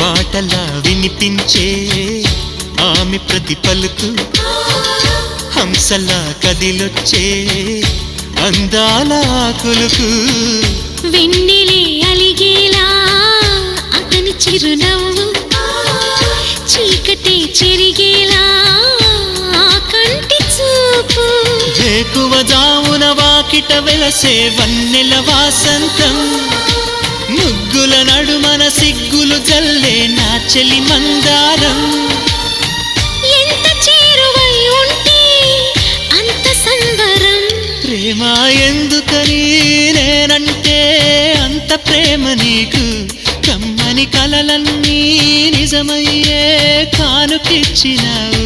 పాటలా వినిపించే ఆమె ప్రతి పలుకు హంసలా కదిలొచ్చే అందాల కులుకు వెన్నెలే అలిగేలా అతని చిరునవ్వు చీకటే చెరిగేలా ఆ కంటి చూపు వేకువ జామున వాకిట వెలసే వన్నెల వాసంతం ముగ్గుల నడుమన సిగ్గులు జల్లే నా చెలి మందారం ఎంత చేరువై ఉంటే అంత సంబరం ప్రేమ ఎందుకని నేనంటే అంత ప్రేమ నీకు కమ్మని కలలన్నీ నిజమయ్యే కానుకిచ్చినావు